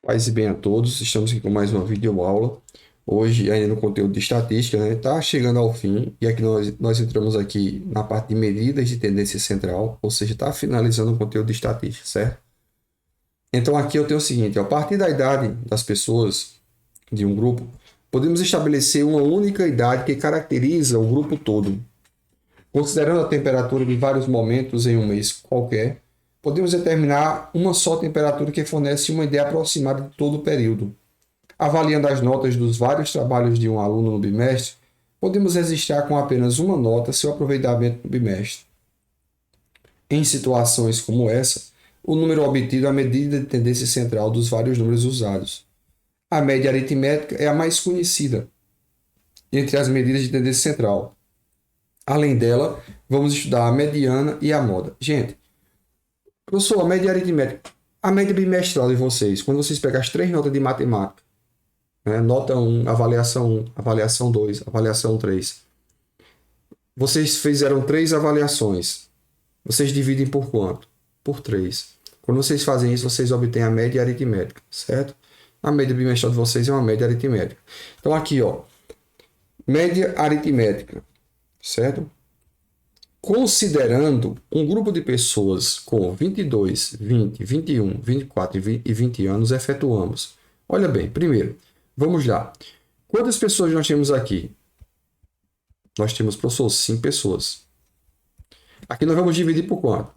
Paz e bem a todos, estamos aqui com mais uma videoaula. Hoje, ainda no conteúdo de estatística, né? Está chegando ao fim e aqui nós entramos aqui na parte de medidas de tendência central, ou seja, está finalizando o conteúdo de estatística, certo? Então aqui eu tenho o seguinte, a partir da idade das pessoas de um grupo, podemos estabelecer uma única idade que caracteriza o grupo todo. Considerando a temperatura de vários momentos em um mês qualquer, podemos determinar uma só temperatura que fornece uma ideia aproximada de todo o período. Avaliando as notas dos vários trabalhos de um aluno no bimestre, podemos registrar com apenas uma nota seu aproveitamento no bimestre. Em situações como essa, o número obtido é a medida de tendência central dos vários números usados. A média aritmética é a mais conhecida entre as medidas de tendência central. Além dela, vamos estudar a mediana e a moda. Gente, professor, a média aritmética, a média bimestral de vocês, quando vocês pegam as três notas de matemática, né? Nota 1, avaliação 1, avaliação 2, avaliação 3. Vocês fizeram três avaliações. Vocês dividem por quanto? Por 3. Quando vocês fazem isso, vocês obtêm a média aritmética, certo? A média bimestral de vocês é uma média aritmética. Então aqui, ó, média aritmética, certo? Considerando um grupo de pessoas com 22, 20, 21, 24 e 20 anos, efetuamos. Olha bem, primeiro, vamos lá. Quantas pessoas nós temos aqui? Nós temos, professor, 5 pessoas. Aqui nós vamos dividir por quanto?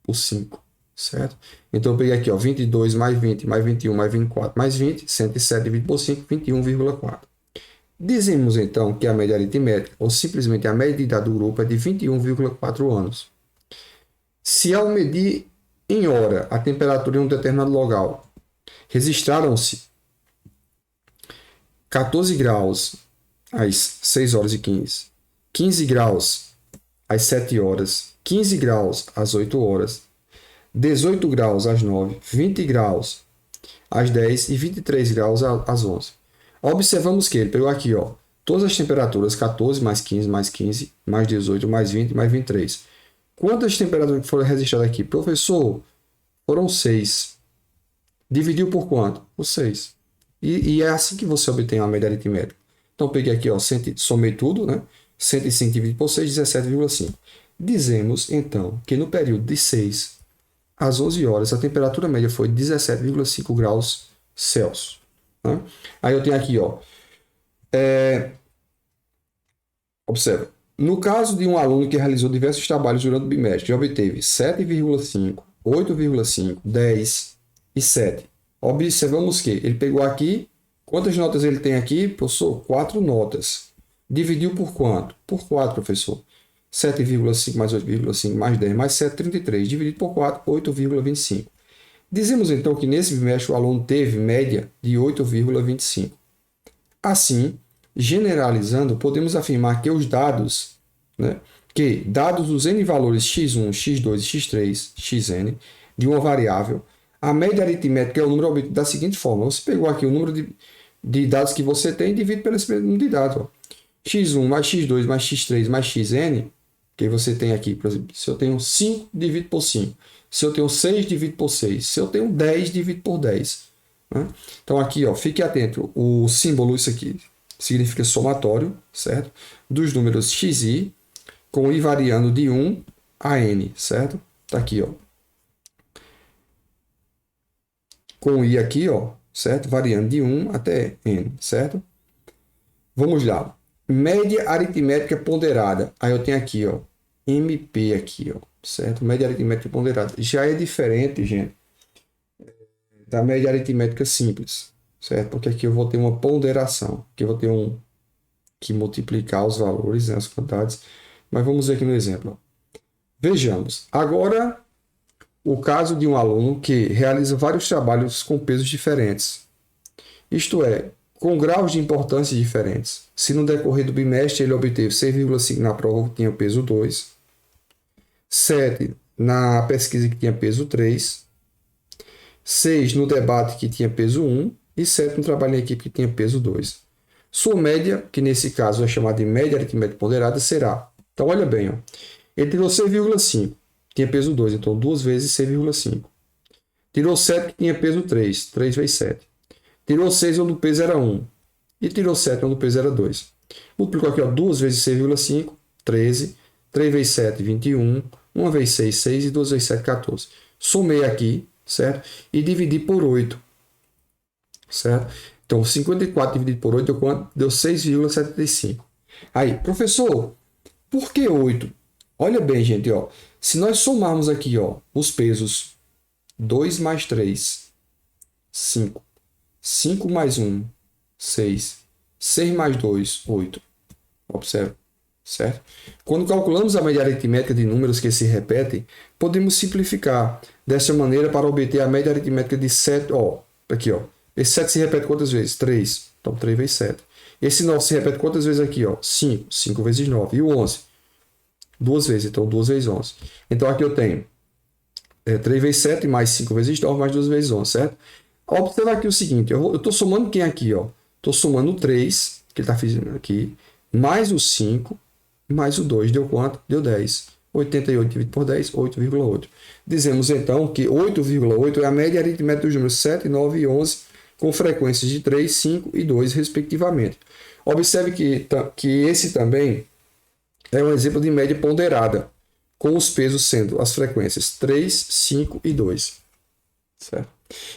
Por 5, certo? Então eu peguei aqui, ó, 22 mais 20 mais 21 mais 24 mais 20, 107 dividido por 5, 21,4. Dizemos então que a média aritmética, ou simplesmente a média de idade do grupo, é de 21,4 anos. Se ao medir em hora a temperatura em um determinado local, registraram-se 14 graus às 6 horas e 15, 15 graus às 7 horas, 15 graus às 8 horas, 18 graus às 9, 20 graus às 10 e 23 graus às 11. Observamos que ele pegou aqui, ó, todas as temperaturas, 14 mais 15 mais 15, mais 18, mais 20, mais 23. Quantas temperaturas foram registradas aqui? Professor, foram 6. Dividiu por quanto? Por 6. E é assim que você obtém a média aritmética. Então, peguei aqui, ó, somei tudo, né? 105 dividido por 6, 17,5. Dizemos, então, que no período de 6 às 11 horas, a temperatura média foi 17,5 graus Celsius. Né? Aí eu tenho aqui, ó, observa, no caso de um aluno que realizou diversos trabalhos durante o bimestre e obteve 7,5, 8,5, 10 e 7. Observamos que ele pegou aqui, quantas notas ele tem aqui? Professor, 4 notas. Dividiu por quanto? Por 4, professor. 7,5 mais 8,5 mais 10 mais 7, 33. Dividido por 4, 8,25. Dizemos então que nesse bimestre o aluno teve média de 8,25. Assim, generalizando, podemos afirmar que os dados, né, que dados os n valores x1, x2 e x3, xn, de uma variável, a média aritmética é o número obtido da seguinte forma. Você pegou aqui o número de dados que você tem e divide pelo esse número de dados. Ó. x1 mais x2 mais x3 mais xn, que você tem aqui, por exemplo, se eu tenho 5, divido por 5. Se eu tenho 6, divido por 6. Se eu tenho 10, divido por 10. Né? Então, aqui, ó, fique atento. O símbolo, isso aqui, significa somatório, certo? Dos números xi, com i variando de 1 a n, certo? Tá aqui, ó. Com i aqui, ó, certo? Variando de 1 até n, certo? Vamos lá. Média aritmética ponderada. Aí eu tenho aqui, ó, MP aqui, ó, certo? Média aritmética ponderada. Já é diferente, gente, da média aritmética simples, certo? Porque aqui eu vou ter uma ponderação, aqui eu vou ter que multiplicar os valores, né, as quantidades. Mas vamos ver aqui no exemplo. Vejamos. Agora, o caso de um aluno que realiza vários trabalhos com pesos diferentes. Isto é, com graus de importância diferentes. Se no decorrer do bimestre ele obteve 6,5 na prova que tinha peso 2, 7 na pesquisa que tinha peso 3, 6 no debate que tinha peso 1 e 7 no trabalho em equipe que tinha peso 2. Sua média, que nesse caso é chamada de média aritmética ponderada, será. Então, olha bem, ó. Ele tirou 6,5, tinha peso 2, então 2 vezes 6,5. Tirou 7 que tinha peso 3. 3 vezes 7. Tirou 6 onde o peso era 1. E tirou 7 onde o peso era 2. Multiplicou aqui, ó, 2 vezes 6,5, 13. 3 vezes 7, 21. 1 vezes 6, 6. E 2 vezes 7, 14. Somei aqui, certo? E dividi por 8. Certo? Então, 54 dividido por 8 deu quanto? Deu 6,75. Aí, professor, por que 8? Olha bem, gente, ó. Se nós somarmos aqui, ó, os pesos 2 mais 3, 5. 5 mais 1, 6. 6 mais 2, 8. Observe, certo? Quando calculamos a média aritmética de números que se repetem, podemos simplificar dessa maneira para obter a média aritmética de 7. Ó, aqui, ó. Esse 7 se repete quantas vezes? 3. Então, 3 vezes 7. Esse 9 se repete quantas vezes aqui? Ó? 5. 5 vezes 9. E o 11? 2 vezes. Então, 2 vezes 11. Então, aqui eu tenho 3 vezes 7 mais 5 vezes 9 mais 2 vezes 11, certo? Observa aqui o seguinte. Eu estou somando quem aqui? Estou somando o 3, que ele está fazendo aqui, mais o 5, mais o 2. Deu quanto? Deu 10. 88 dividido por 10, 8,8. Dizemos, então, que 8,8 é a média aritmética dos números 7, 9 e 11, com frequências de 3, 5 e 2, respectivamente. Observe que esse também é um exemplo de média ponderada, com os pesos sendo as frequências 3, 5 e 2. Certo?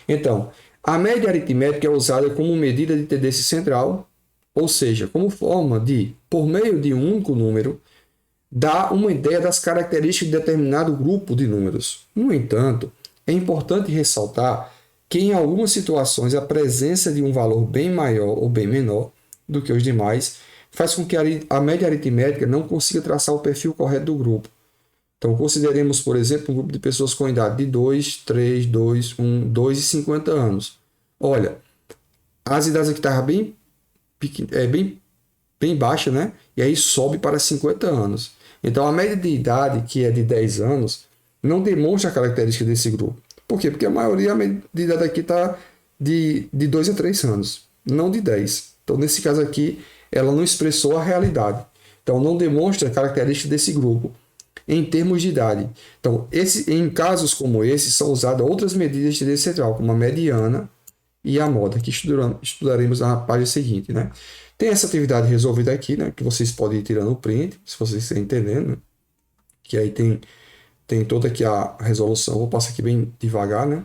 Então, a média aritmética é usada como medida de tendência central, ou seja, como forma de, por meio de um único número, dar uma ideia das características de determinado grupo de números. No entanto, é importante ressaltar que em algumas situações a presença de um valor bem maior ou bem menor do que os demais faz com que a média aritmética não consiga traçar o perfil correto do grupo. Então, consideremos, por exemplo, um grupo de pessoas com idade de 2, 3, 2, 1, 2 e 50 anos. Olha, as idades aqui estavam bem baixa, né? E aí sobe para 50 anos. Então, a média de idade, que é de 10 anos, não demonstra a característica desse grupo. Por quê? Porque a maioria, a média de idade aqui está de 2 a 3 anos, não de 10. Então, nesse caso aqui, ela não expressou a realidade. Então, não demonstra a característica desse grupo em termos de idade. Então, em casos como esse, são usadas outras medidas de tendência central, como a mediana e a moda, que estudaremos na página seguinte, né? Tem essa atividade resolvida aqui, né? Que vocês podem ir tirando o print, se vocês estão entendendo. Que aí tem toda aqui a resolução. Vou passar aqui bem devagar, né?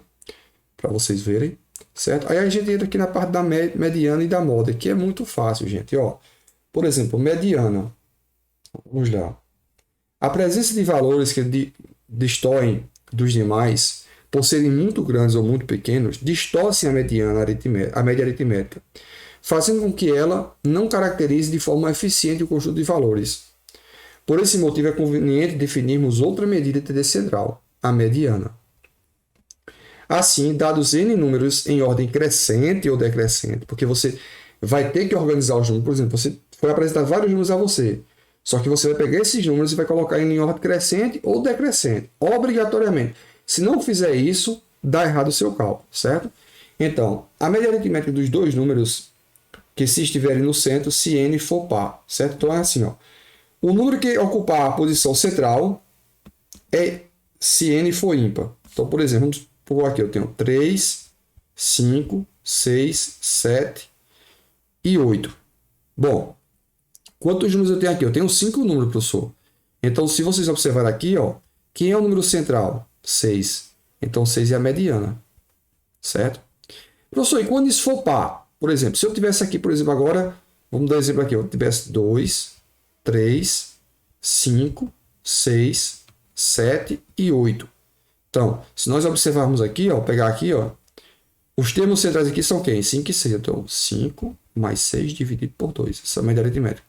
Para vocês verem, certo? Aí a gente entra aqui na parte da mediana e da moda, que é muito fácil, gente. Ó, por exemplo, mediana. Vamos lá. A presença de valores que distorcem dos demais, por serem muito grandes ou muito pequenos, distorcem a média aritmética, fazendo com que ela não caracterize de forma eficiente o conjunto de valores. Por esse motivo, é conveniente definirmos outra medida de tendência central, a mediana. Assim, dados N números em ordem crescente ou decrescente, porque você vai ter que organizar os números. Por exemplo, você foi apresentar vários números a você, só que você vai pegar esses números e vai colocar em ordem crescente ou decrescente, obrigatoriamente. Se não fizer isso, dá errado o seu cálculo, certo? Então, a média aritmética dos dois números que se estiverem no centro, se n for par, certo? Então é assim, ó. O número que ocupar a posição central é se n for ímpar. Então, por exemplo, vamos por aqui, eu tenho 3, 5, 6, 7 e 8. Bom, quantos números eu tenho aqui? Eu tenho 5 números, professor. Então, se vocês observarem aqui, ó, quem é o número central? 6. Então, 6 é a mediana, certo? Professor, e quando isso for par? Por exemplo, se eu tivesse aqui, por exemplo, agora, vamos dar um exemplo aqui, eu tivesse 2, 3, 5, 6, 7 e 8. Então, se nós observarmos aqui, ó, pegar aqui, ó, os termos centrais aqui são quem? 5 e 6. Então, 5 mais 6 dividido por 2. Essa é a média aritmética.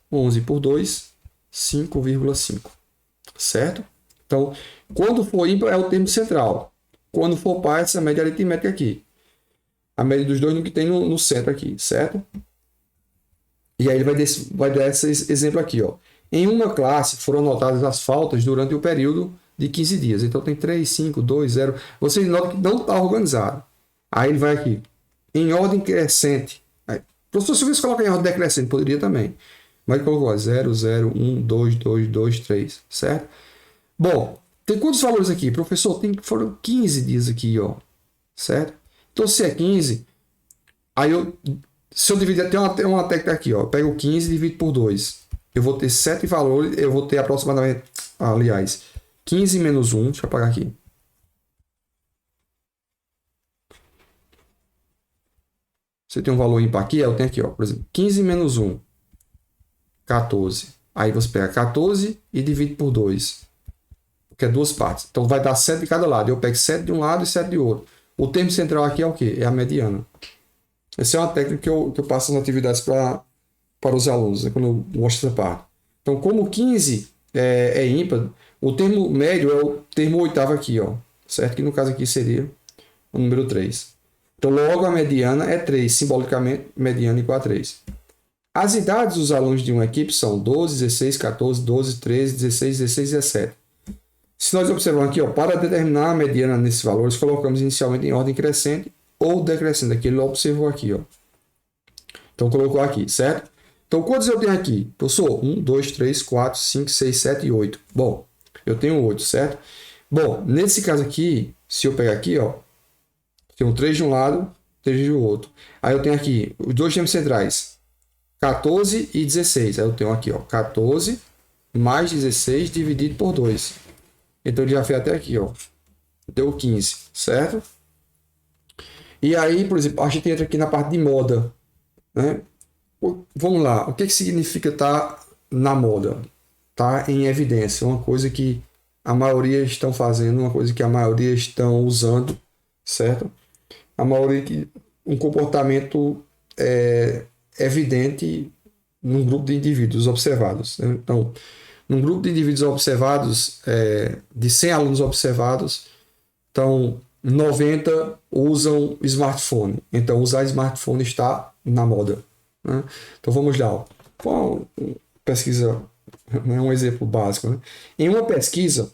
11 por 2, 5,5. Certo? Então, quando for ímpar, é o termo central. Quando for par, essa é a média aritmética aqui. A média dos dois no que tem no centro aqui, certo? E aí ele vai dar esse exemplo aqui, ó. Em uma classe foram anotadas as faltas durante o período de 15 dias. Então tem 3, 5, 2, 0. Vocês notam que não está organizado. Aí ele vai aqui. Em ordem crescente. Aí, professor, se você colocar em ordem decrescente, poderia também. Mas ele colocou 0, 0, 1, 2, 2, 2, 3. Certo? Bom, tem quantos valores aqui? Professor, foram 15 dias aqui, ó. certo? Então, se é 15, aí se eu dividir, tem uma técnica aqui, ó, eu pego 15 e divido por 2. Eu vou ter 7 valores, eu vou ter aproximadamente, aliás, 15 menos 1, deixa eu apagar aqui. Você tem um valor ímpar aqui, eu tenho aqui, ó, por exemplo, 15 menos 1, 14. Aí você pega 14 e divide por 2, que é duas partes. Então vai dar 7 de cada lado. Eu pego 7 de um lado e 7 de outro. O termo central aqui é o quê? É a mediana. Essa é uma técnica que eu passo nas atividades para os alunos, né, quando eu mostro essa parte. Então, como 15 é ímpar, o termo médio é o termo oitavo aqui, ó, certo? Que no caso aqui seria o número 3. Então, logo a mediana é 3, simbolicamente, mediana igual a 3. As idades dos alunos de uma equipe são 12, 16, 14, 12, 13, 16, 16 e 17. Se nós observarmos aqui, ó, para determinar a mediana nesses valores, colocamos inicialmente em ordem crescente ou decrescente. Aqui ele observou aqui, ó. Então, colocou aqui, certo? Então, quantos eu tenho aqui? Professor, 1, 2, 3, 4, 5, 6, 7 e 8. Bom, eu tenho 8, certo? Bom, nesse caso aqui, se eu pegar aqui, ó, tenho 3 de um lado, 3 do outro. Aí eu tenho aqui os dois termos centrais, 14 e 16. Aí eu tenho aqui, ó, 14 mais 16 dividido por 2. Então, ele já fez até aqui, ó. Deu 15, certo? E aí, por exemplo, a gente entra aqui na parte de moda, né? Vamos lá, o que significa estar na moda? Tá em evidência, uma coisa que a maioria estão fazendo, uma coisa que a maioria estão usando, certo? A maioria que um comportamento evidente num grupo de indivíduos observados, né? Então, num grupo de indivíduos observados, de 100 alunos observados, então 90 usam smartphone. Então, usar smartphone está na moda, né? Então, vamos lá. Uma pesquisa, é um exemplo básico, né? Em uma pesquisa,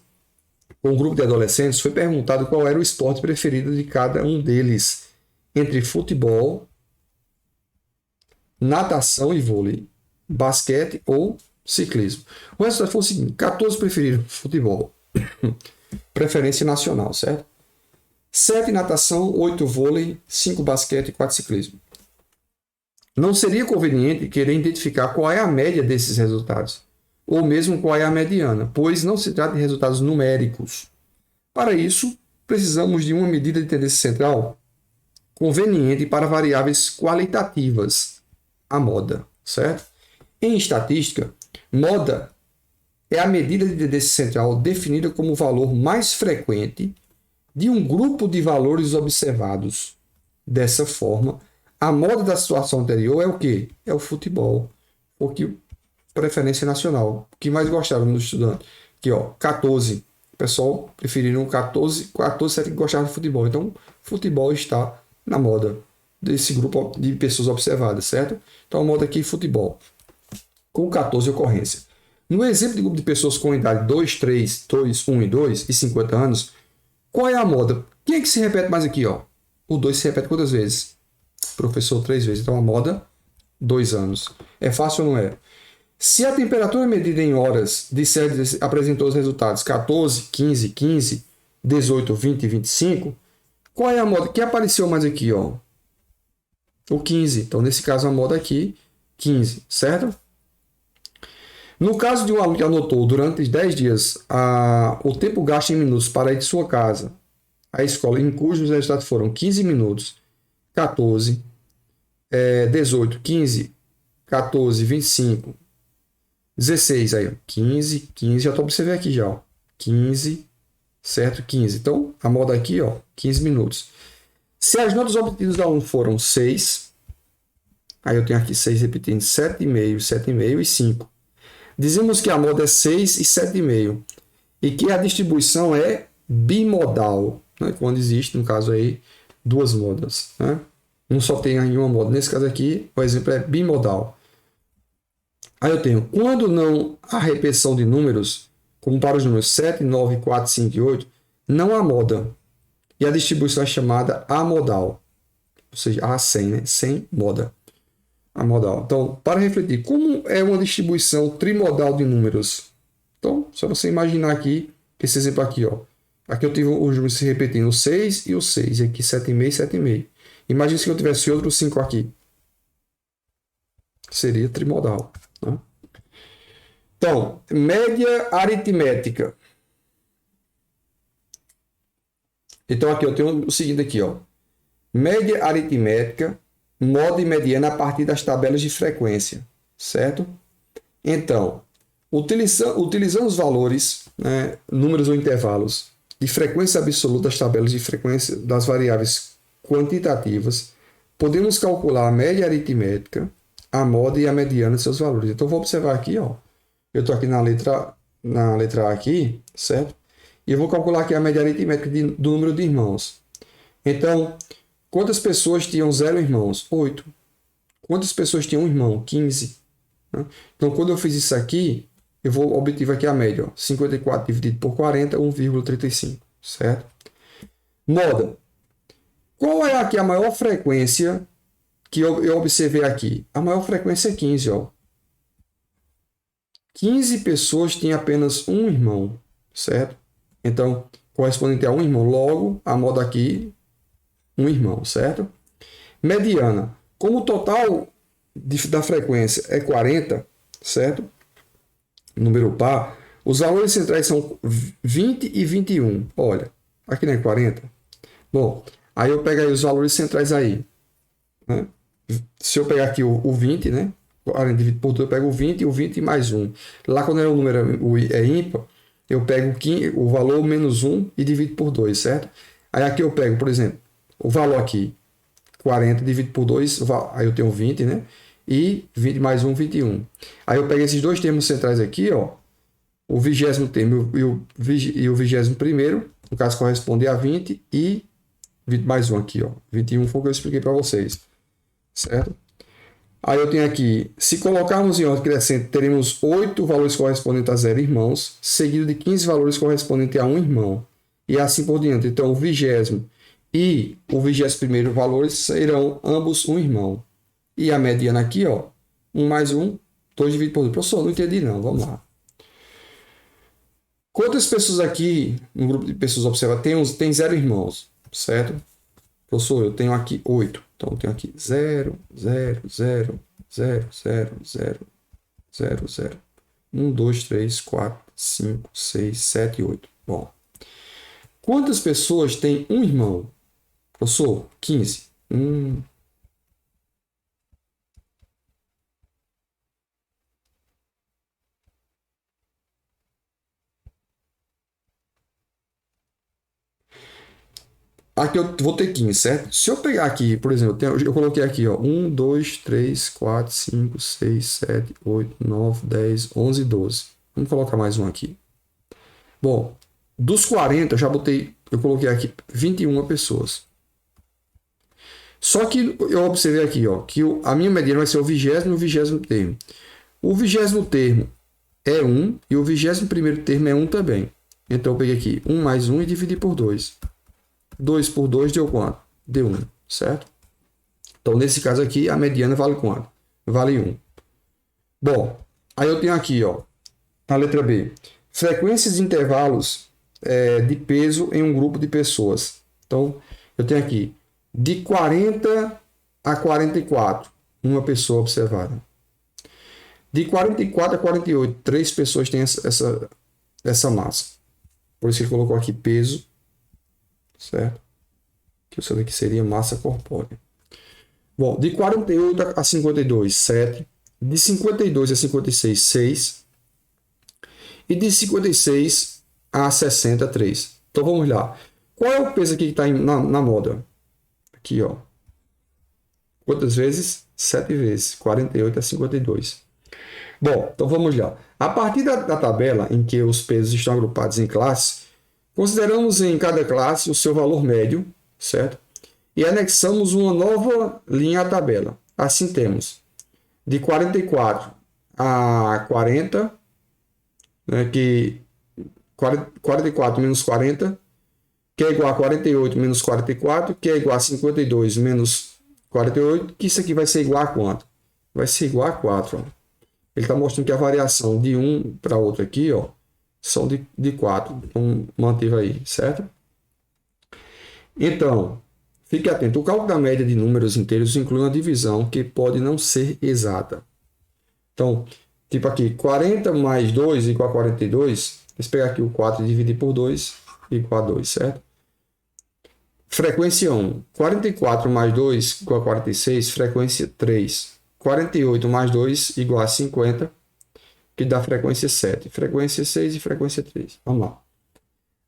um grupo de adolescentes foi perguntado qual era o esporte preferido de cada um deles, entre futebol, natação e vôlei, basquete ou ciclismo. O resultado foi o seguinte: 14 preferiram futebol, preferência nacional, certo? 7 natação, 8 vôlei, 5 basquete e 4 ciclismo. Não seria conveniente querer identificar qual é a média desses resultados, ou mesmo qual é a mediana, pois não se trata de resultados numéricos. Para isso, precisamos de uma medida de tendência central conveniente para variáveis qualitativas, a moda, certo? Em estatística, moda é a medida de tendência central definida como o valor mais frequente de um grupo de valores observados. Dessa forma, a moda da situação anterior é o quê? É o futebol. Porque preferência nacional. O que mais gostaram dos estudantes? Aqui, ó, 14. O pessoal preferiram 14, 7 que gostavam de futebol. Então, futebol está na moda desse grupo de pessoas observadas, certo? Então, a moda aqui é futebol, com 14 ocorrências. No exemplo de grupo de pessoas com idade 2, 3, 2, 1 e 2 e 50 anos, qual é a moda? Quem é que se repete mais aqui, ó? O 2 se repete quantas vezes? Professor, 3 vezes. Então, a moda, 2 anos. É fácil ou não é? Se a temperatura medida em horas disser apresentou os resultados 14, 15, 15, 18, 20 e 25, qual é a moda? Que apareceu mais aqui, ó? O 15. Então, nesse caso, a moda aqui, 15, certo? No caso de um aluno que anotou durante 10 dias o tempo gasto em minutos para ir de sua casa à escola, em cujos resultados foram 15 minutos, 14, 18, 15, 14, 25, 16, aí, ó, 15, 15, já estou observando aqui já, ó, 15, certo? 15. Então, a moda aqui, ó, 15 minutos. Se as notas obtidas do aluno foram 6, aí eu tenho aqui 6 repetindo, 7,5, 7,5 e 5. Dizemos que a moda é 6 e 7,5 e que a distribuição é bimodal, né? Quando existe, no caso aí, duas modas, né? Não só tem aí uma moda. Nesse caso aqui, o exemplo é bimodal. Aí eu tenho, quando não há repetição de números, como para os números 7, 9, 4, 5 e 8, não há moda. E a distribuição é chamada amodal. Ou seja, a 100, né? Sem moda. Amodal. Então, para refletir, como é uma distribuição trimodal de números? Então, só você imaginar aqui, esse exemplo aqui, ó. Aqui eu tive os números se repetindo, o 6 e o 6. E aqui 7,5 e 7,5. Imagina se eu tivesse outro 5 aqui. Seria trimodal. Né? Então, média aritmética. Então, aqui eu tenho o seguinte aqui, ó. Média aritmética, moda e mediana a partir das tabelas de frequência, certo? Então, utilizando os valores, né, números ou intervalos de frequência absoluta das tabelas de frequência das variáveis quantitativas, podemos calcular a média aritmética, a moda e a mediana de seus valores. Então, vou observar aqui, ó. Eu estou aqui na letra A aqui, certo? E eu vou calcular aqui a média aritmética do número de irmãos. Então, quantas pessoas tinham 0 irmãos? 8. Quantas pessoas tinham um irmão? 15. Né? Então, quando eu fiz isso aqui, eu vou obter aqui a média. Ó, 54 dividido por 40, 1,35. Certo? Moda. Qual é aqui a maior frequência que eu observei aqui? A maior frequência é 15. Ó. 15 pessoas têm apenas um irmão. Certo? Então, correspondente a um irmão. Logo, a moda aqui, um irmão. Certo? Mediana. Como o total da frequência é 40, certo? Número par, os valores centrais são 20 e 21. Olha, aqui não é 40? Bom, aí eu pego aí os valores centrais aí. Né? Se eu pegar aqui o 20, né? 40 dividido por 2, eu pego o 20 e o 20 mais 1. Lá quando é o número é ímpar, eu pego o valor menos 1 e divido por 2, certo? Aí aqui eu pego, por exemplo, o valor aqui, 40 dividido por 2, aí eu tenho 20, né? E 20 mais 1, 21. Aí eu pego esses dois termos centrais aqui, ó, o 20º termo e o 21º, no caso corresponde a 20 e 20 mais 1 aqui, ó. 21 foi o que eu expliquei para vocês, certo? Aí eu tenho aqui, se colocarmos em ordem crescente, teremos 8 valores correspondentes a 0 irmãos, seguido de 15 valores correspondentes a 1 irmão, e assim por diante. Então, o 20º e o 21º valores serão ambos um irmão. E a mediana aqui, ó, 1 mais 1, 2 dividido por 2. Professor, não entendi não, vamos lá. Quantas pessoas aqui, no grupo de pessoas observadas, tem 0 irmãos, certo? Professor, eu tenho aqui 8. Então, eu tenho aqui 0, 0, 0, 0, 0, 0, 0, 0. 1, 2, 3, 4, 5, 6, 7, 8. Bom. Quantas pessoas têm um irmão? Professor, 15. Aqui eu vou ter 15, certo? Se eu pegar aqui, por exemplo, eu coloquei aqui, ó, 1, 2, 3, 4, 5, 6, 7, 8, 9, 10, 11, 12. Vamos colocar mais um aqui. Bom, dos 40, eu coloquei aqui 21 pessoas. Só que eu observei aqui, ó, que a minha mediana vai ser o 20º e o 20º termo. O 20º termo é 1 e o 21º termo é 1 também. Então eu peguei aqui 1 mais 1 e dividi por 2. 2 por 2 deu quanto? Deu 1, certo? Então, nesse caso aqui, a mediana vale quanto? Vale 1. Bom, aí eu tenho aqui, ó, na letra B, frequências de intervalos de peso em um grupo de pessoas. Então, eu tenho aqui de 40 a 44, uma pessoa observada. De 44 a 48, 3 pessoas têm essa massa. Por isso que ele colocou aqui peso, certo? Que isso aqui seria massa corpórea. Bom, de 48 a 52, 7. De 52 a 56, 6. E de 56 a 60, 3. Então vamos lá. Qual é o peso aqui que está na moda? Aqui, ó. Quantas vezes? 7 vezes. 48 a 52. Bom, então vamos lá. A partir da tabela em que os pesos estão agrupados em classes, consideramos em cada classe o seu valor médio, certo? E anexamos uma nova linha à tabela. Assim temos de 44 a 40, né, que 44 menos 40, que é igual a 48 menos 44, que é igual a 52 menos 48, que isso aqui vai ser igual a quanto? Vai ser igual a 4. Ó. Ele está mostrando que a variação de um para outro aqui, ó, são de 4. Então, mantive aí, certo? Então, fique atento. O cálculo da média de números inteiros inclui uma divisão que pode não ser exata. Então, tipo aqui, 40 mais 2 igual a 42. Deixa eu pegar aqui o 4 e dividir por 2 igual a 2, certo? Frequência 1. 44 mais 2 igual a 46. Frequência 3. 48 mais 2 igual a 50, que dá frequência 7. Frequência 6 e frequência 3. Vamos lá.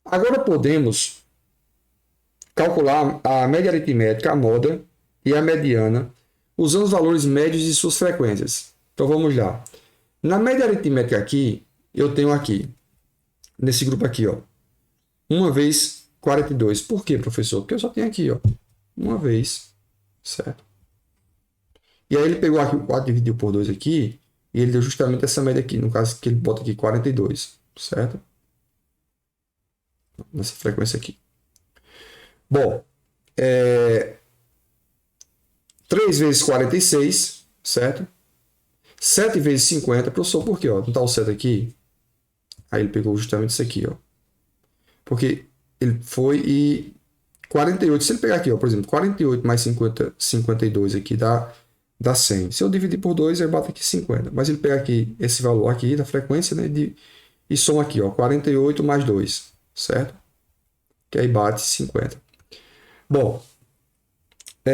Agora podemos calcular a média aritmética, a moda e a mediana, usando os valores médios de suas frequências. Então vamos lá. Na média aritmética aqui, eu tenho aqui, nesse grupo aqui, ó, 1 vezes 42. Por quê, professor? Porque eu só tenho aqui, ó, 1 vez, certo? E aí ele pegou aqui o 4 e dividiu por 2 aqui, e ele deu justamente essa média aqui, no caso que ele bota aqui 42, certo? Nessa frequência aqui. Bom, 3 vezes 46, certo? 7 vezes 50, professor, por quê? Ó, não está o 7 aqui? Aí ele pegou justamente isso aqui, ó. Porque ele foi e 48, se ele pegar aqui, ó, por exemplo, 48 mais 50, 52 aqui dá 100. Se eu dividir por 2, eu bato aqui 50. Mas ele pega aqui esse valor aqui da frequência, né, e soma aqui, ó, 48 mais 2, certo? Que aí bate 50. Bom,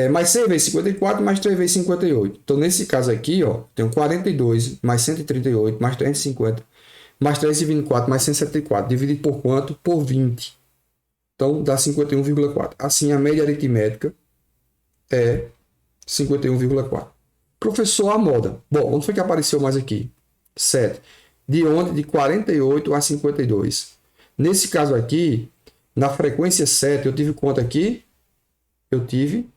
mais 6 vezes 54 mais 3 vezes 58. Então, nesse caso aqui, ó, tenho 42 mais 138 mais 350 mais 324 mais 174. Dividido por quanto? Por 20. Então, dá 51,4. Assim, a média aritmética é 51,4. Professor, a moda. Bom, onde foi que apareceu mais aqui? 7. De onde? De 48 a 52. Nesse caso aqui, na frequência 7, eu tive quanto aqui? Eu tive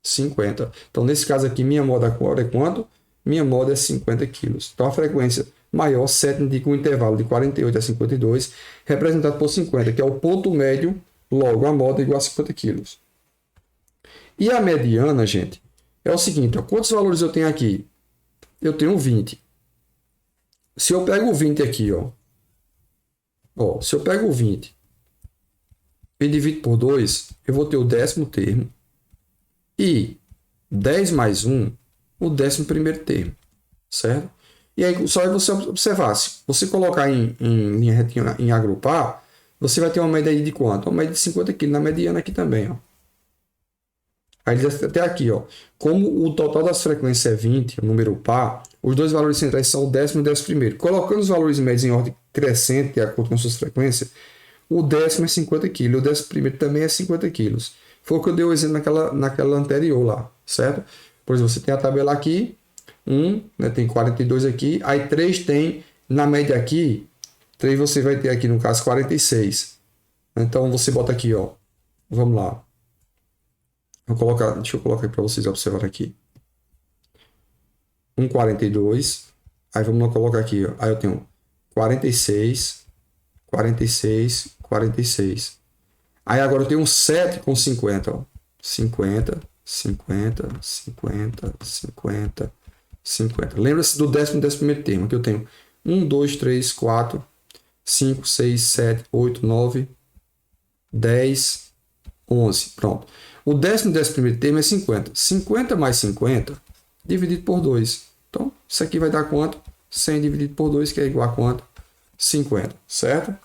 50. Então, nesse caso aqui, minha moda agora é quanto? Minha moda é 50 kg. Então, a frequência maior, 7 indica um intervalo de 48 a 52, representado por 50, que é o ponto médio, logo a moda igual a 50 kg. E a mediana, gente, é o seguinte, ó, quantos valores eu tenho aqui? Eu tenho 20. Se eu pego o 20 aqui, se eu pego o 20 e divido por 2, eu vou ter o 10º termo e 10 mais 1, o 11º termo, certo? E aí, só é você observar, se você colocar em linha retinha, em agrupar, você vai ter uma média aí de quanto? Uma média de 50 kg na mediana aqui também, ó. Aí até aqui, ó. Como o total das frequências é 20, o número par, os dois valores centrais são o 10º e o 11º. Colocando os valores médios em ordem crescente, de acordo com suas frequências, o 10º é 50 kg, o 11º também é 50 kg. Foi o que eu dei o exemplo naquela anterior lá, certo? Por exemplo, você tem a tabela aqui, 1, né, tem 42 aqui, aí 3 tem, na média aqui, 3 você vai ter aqui, no caso, 46. Então, você bota aqui, ó, vamos lá. Deixa eu colocar para vocês observarem aqui. 42, aí vamos colocar aqui, ó, aí eu tenho 46, 46, 46. Aí agora eu tenho um 7 com 50, ó. 50, 50, 50, 50, 50. Lembra-se do 11º termo, que eu tenho 1, 2, 3, 4, 5, 6, 7, 8, 9, 10, 11. Pronto. O 11º termo é 50. 50 mais 50 dividido por 2. Então, isso aqui vai dar quanto? 100 dividido por 2, que é igual a quanto? 50, certo?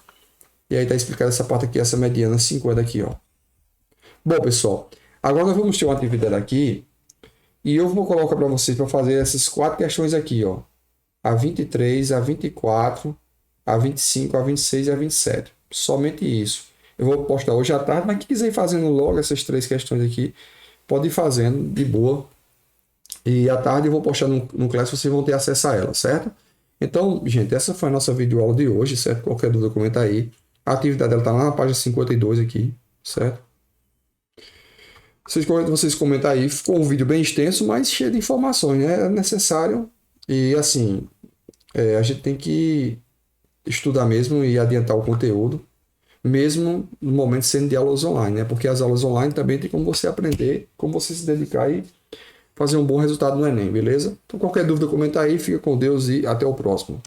E aí está explicada essa parte aqui, essa mediana 50 aqui, ó. Bom, pessoal, agora nós vamos ter uma atividade aqui e eu vou colocar para vocês para fazer essas 4 questões aqui, ó. A 23, a 24, a 25, a 26 e a 27. Somente isso. Eu vou postar hoje à tarde, mas quem quiser ir fazendo logo essas 3 questões aqui, pode ir fazendo de boa. E à tarde eu vou postar no Class, vocês vão ter acesso a ela, certo? Então, gente, essa foi a nossa videoaula de hoje, certo? Qualquer dúvida, comenta aí. A atividade dela está lá na página 52 aqui, certo? Vocês comentam aí, ficou um vídeo bem extenso, mas cheio de informações, né? É necessário e assim, a gente tem que estudar mesmo e adiantar o conteúdo, mesmo no momento sendo de aulas online, né? Porque as aulas online também tem como você aprender, como você se dedicar e fazer um bom resultado no Enem, beleza? Então qualquer dúvida, comenta aí, fica com Deus e até o próximo.